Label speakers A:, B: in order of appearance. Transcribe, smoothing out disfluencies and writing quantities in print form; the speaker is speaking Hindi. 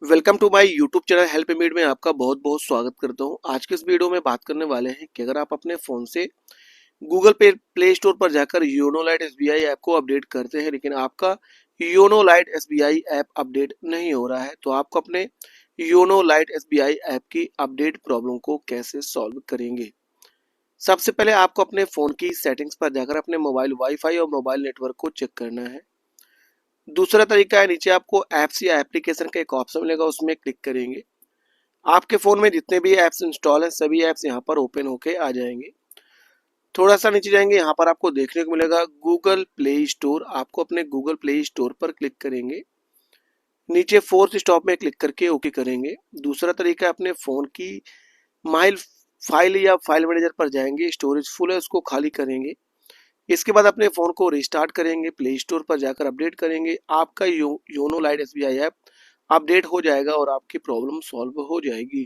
A: Welcome to my YouTube channel help meet में आपका बहुत बहुत स्वागत करता हूं। आज के इस वीडियो में बात करने वाले हैं कि अगर आप अपने फ़ोन से गूगल पे प्ले स्टोर पर जाकर योनो लाइट एसबीआई ऐप को अपडेट करते हैं, लेकिन आपका YONO light SBI app update नहीं हो रहा है, तो आपको अपने योनो लाइट एसबीआई ऐप की अपडेट प्रॉब्लम को कैसे सॉल्व करेंगे। सबसे पहले आपको अपने फ़ोन की सेटिंग्स पर जाकर अपने मोबाइल वाईफाई और मोबाइल नेटवर्क को चेक करना है। दूसरा तरीका है, नीचे आपको ऐप्स या एप्लीकेशन का एक ऑप्शन मिलेगा, उसमें क्लिक करेंगे। आपके फ़ोन में जितने भी ऐप्स इंस्टॉल हैं सभी ऐप्स यहाँ पर ओपन होके आ जाएंगे। थोड़ा सा नीचे जाएंगे, यहाँ पर आपको देखने को मिलेगा गूगल प्ले स्टोर। आपको अपने गूगल प्ले स्टोर पर क्लिक करेंगे, नीचे फोर्थ स्टॉप में क्लिक करके ओके करेंगे। दूसरा तरीका है, अपने फ़ोन की माइल फाइल या फाइल मैनेजर पर जाएंगे, स्टोरेज फुल है उसको खाली करेंगे। इसके बाद अपने फ़ोन को रिस्टार्ट करेंगे, प्ले स्टोर पर जाकर अपडेट करेंगे। आपका YONO light SBI app update हो जाएगा और आपकी प्रॉब्लम सॉल्व हो जाएगी।